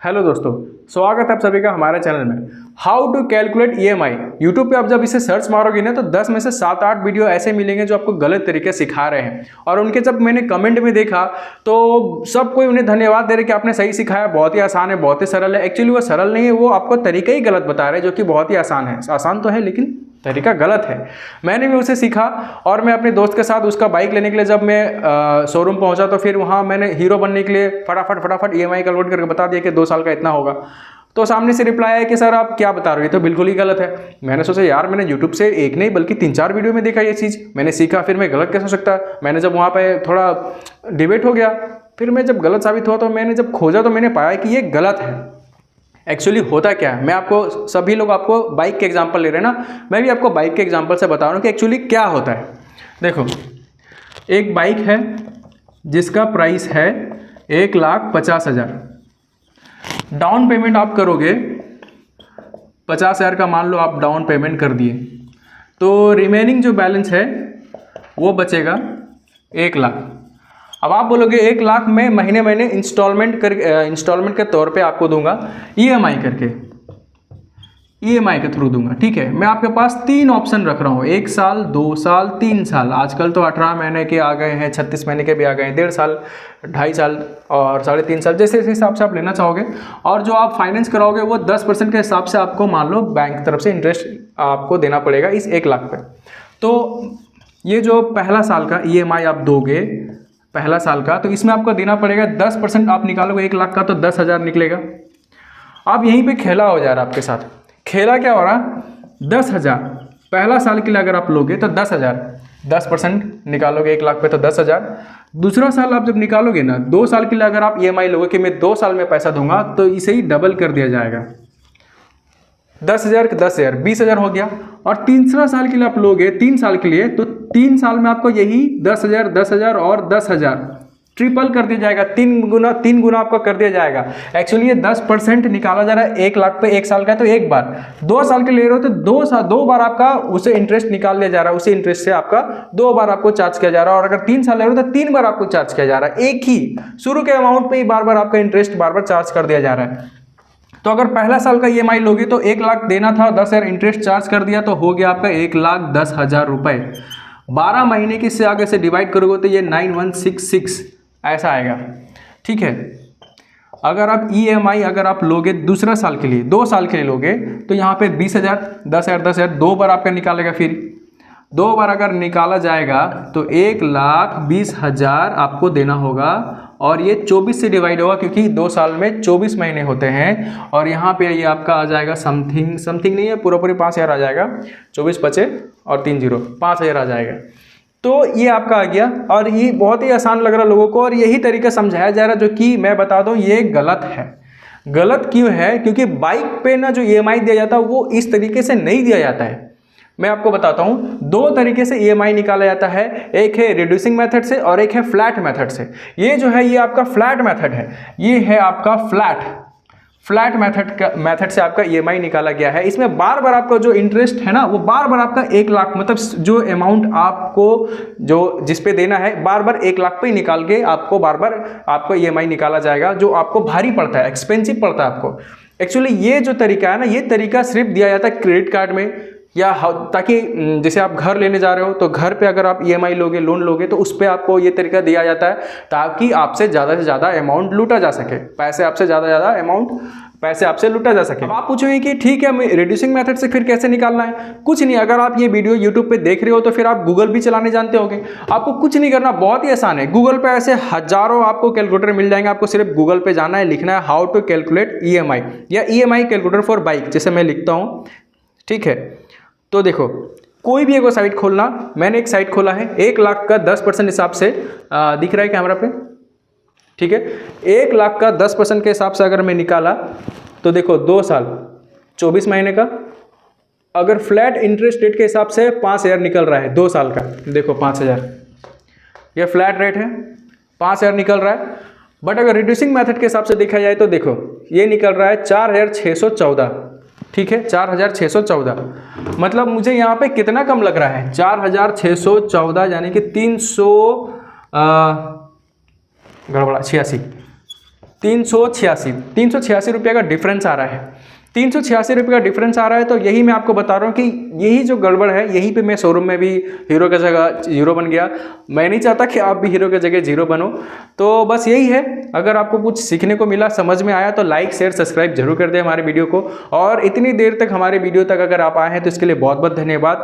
Hello दोस्तों, स्वागत है आप सभी का हमारे चैनल में। How to calculate EMI. YouTube पे आप जब इसे सर्च मारोगे ना तो 10 में से 7-8 वीडियो ऐसे मिलेंगे जो आपको गलत तरीके सिखा रहे हैं। और उनके जब मैंने कमेंट में देखा तो सब कोई उन्हें धन्यवाद दे रहे कि आपने सही सिखाया, बहुत ही आसान है, बहुत ही सरल है। एक्चुअली वो सरल नहीं है, वो आपको तरीका ही गलत बता रहे हैं, जो कि बहुत ही आसान है। आसान तो है लेकिन तरीका गलत है। मैंने भी उसे सीखा और मैं अपने दोस्त के साथ उसका बाइक लेने के लिए जब मैं शोरूम पहुंचा तो फिर वहां मैंने हीरो बनने के लिए फटाफट ईएमआई कैलकुलेट करके बता दिया कि 2 साल का इतना होगा। तो सामने से रिप्लाई आया कि सर आप क्या बता रहे हो, ये तो बिल्कुल ही गलत है। मैंने सोचा यार मैंने यूट्यूब से एक नहीं बल्कि 3-4 वीडियो में देखा ये चीज़, मैंने सीखा, फिर मैं गलत कैसे हो सकता है। मैंने जब वहाँ पे थोड़ा डिबेट हो गया, फिर मैं जब गलत साबित हुआ तो मैंने जब खोजा तो मैंने पाया कि ये गलत है। एक्चुअली होता क्या है, मैं आपको, सभी लोग आपको बाइक के एग्जांपल ले रहे हैं ना, मैं भी आपको बाइक के एग्जांपल से बता रहा हूँ कि एक्चुअली क्या होता है। देखो, एक बाइक है जिसका प्राइस है 1,50,000। डाउन पेमेंट आप करोगे 50,000 का, मान लो आप डाउन पेमेंट कर दिए, तो रिमेनिंग जो बैलेंस है वो बचेगा 1 लाख। अब आप बोलोगे 1 लाख में महीने महीने इंस्टॉलमेंट के तौर पे आपको दूंगा, ईएमआई करके, ईएमआई के थ्रू दूंगा। ठीक है, मैं आपके पास 3 ऑप्शन रख रहा हूँ, 1 साल, 2 साल, 3 साल। आजकल तो 18 महीने के आ गए हैं, 36 महीने के भी आ गए हैं, 1.5 साल, 2.5 साल और 3.5 साल, जैसे इस हिसाब से आप लेना चाहोगे। और जो आप फाइनेंस कराओगे वो 10% के हिसाब से आपको, मान लो बैंक की तरफ से इंटरेस्ट आपको देना पड़ेगा इस 1 लाख पे। तो ये जो पहला साल का ईएमआई आप दोगे, पहला साल का, तो इसमें आपको देना पड़ेगा 10%। आप निकालोगे 1 लाख का तो 10,000 निकलेगा। अब यहीं पे खेला हो जा रहा है आपके साथ। खेला क्या हो रहा, 10,000 पहला साल के लिए अगर आप लोगे तो 10,000, 10% निकालोगे 1 लाख पे तो 10,000। दूसरा साल आप जब निकालोगे ना, 2 साल के लिए अगर आप ईएमआई लोगे कि मैं 2 साल में पैसा दूंगा, तो इसे ही डबल कर दिया जाएगा, 10,000 के 10,000, 20,000 हो गया। और तीसरा साल के लिए आप लोगे 3 साल के लिए, तो 3 साल में आपको यही 10,000, 10,000 और 10,000 ट्रिपल कर दिया जाएगा, 3 गुना आपको कर दिया जाएगा। एक्चुअली ये 10% निकाला जा रहा है 1 लाख पे 1 साल का, तो एक बार। 2 साल के ले रहे हो तो 2 बार आपका उसे इंटरेस्ट निकाल लिया जा रहा है, उसी इंटरेस्ट से आपका 2 बार आपको चार्ज किया जा रहा है। और अगर 3 साल ले रहे हो तो 3 बार आपको चार्ज किया जा रहा है, एक ही शुरू के अमाउंट पे ही बार बार आपका इंटरेस्ट बार बार चार्ज कर दिया जा रहा है। तो अगर पहला साल का ईएमआई लोगे तो 1 लाख देना था, 10,000 इंटरेस्ट चार्ज कर दिया तो हो गया आपका 1,10,000 रुपए। 12 महीने की से आगे से डिवाइड करोगे तो ये 9166 ऐसा आएगा। ठीक है, अगर आप ईएमआई अगर आप लोगे दूसरा साल के लिए, 2 साल के लिए लोगे, तो यहाँ पे 20,000, 10,000, 10,000 2 बार आपका निकालेगा। फिर 2 बार अगर निकाला जाएगा तो 1,20,000 आपको देना होगा। और ये 24 से डिवाइड होगा क्योंकि 2 साल में 24 महीने होते हैं। और यहाँ पे ये आपका आ जाएगा समथिंग नहीं है, पूरा 5,000 आ जाएगा। 24 बचे और 3 0, 5,000 आ जाएगा। तो ये आपका आ गया। और ये बहुत ही आसान लग रहा है लोगों को, और यही तरीका समझाया जा रहा है, जो कि मैं बता दूं ये गलत है। गलत क्यों है? क्योंकि बाइक पे ना जो ईएमआई दिया जाता है वो इस तरीके से नहीं दिया जाता है। मैं आपको बताता हूं, 2 तरीके से ईएमआई निकाला जाता है, एक है रिड्यूसिंग मेथड से और एक है फ्लैट मेथड से। ये जो है ये आपका फ्लैट मेथड है, ये है आपका फ्लैट मेथड से आपका ईएमआई निकाला गया है। इसमें बार बार आपका जो इंटरेस्ट है ना, वो बार बार आपका 1 लाख, मतलब जो अमाउंट आपको जो जिस पे देना है बार बार 1 लाख पे ही निकाल के आपको बार बार आपको ईएमआई निकाला जाएगा, जो आपको भारी पड़ता है, एक्सपेंसिव पड़ता है आपको। एक्चुअली ये जो तरीका है ना, ये तरीका सिर्फ दिया जाता है क्रेडिट कार्ड में, या ताकि जैसे आप घर लेने जा रहे हो तो घर पे अगर आप ईएमआई लोगे, लोन लोगे, तो उस पर आपको ये तरीका दिया जाता है ताकि आपसे ज़्यादा से ज़्यादा अमाउंट लूटा जा सके, पैसे आपसे ज़्यादा अमाउंट पैसे आपसे लूटा जा सके। अब आप पूछोगे कि ठीक है, मैं रिड्यूसिंग मेथड से फिर कैसे निकालना है? कुछ नहीं, अगर आप ये वीडियो यूट्यूब पे देख रहे हो तो फिर आप गूगल भी चलाने जानते होगे। आपको कुछ नहीं करना, बहुत ही आसान है। गूगल पे ऐसे हजारों आपको कैलकुलेटर मिल जाएंगे, आपको सिर्फ गूगल पे जाना है, लिखना है हाउ टू कैलकुलेट ईएमआई या ईएमआई कैलकुलेटर फॉर बाइक, जैसे मैं लिखता हूँ। ठीक है, तो देखो, कोई भी एक साइट खोलना, मैंने एक साइट खोला है, 1 लाख का 10% हिसाब से दिख रहा है कैमरा पे। ठीक है, 1 लाख का 10% के हिसाब से अगर मैं निकाला तो देखो 2 साल 24 महीने का, अगर फ्लैट इंटरेस्ट रेट के हिसाब से 5,000 निकल रहा है 2 साल का, देखो 5,000, ये फ्लैट रेट है, 5,000 निकल रहा है। बट अगर रिड्यूसिंग मेथड के हिसाब से देखा जाए तो देखो ये निकल रहा है 4,614। ठीक है, 4,614, मतलब मुझे यहाँ पे कितना कम लग रहा है, 4,614 यानी कि 300 गड़बड़ा 86 386 रुपये का डिफरेंस आ रहा है। 386 रुपये का डिफरेंस आ रहा है। तो यही मैं आपको बता रहा हूँ कि यही जो गड़बड़ है, यहीं पे मैं शोरूम में भी हीरो की जगह जीरो बन गया। मैं नहीं चाहता कि आप भी हीरो की जगह जीरो बनो। तो बस यही है। अगर आपको कुछ सीखने को मिला, समझ में आया, तो लाइक शेयर सब्सक्राइब जरूर कर दें हमारे वीडियो को। और इतनी देर तक हमारे वीडियो तक अगर आप आए हैं तो इसके लिए बहुत बहुत धन्यवाद।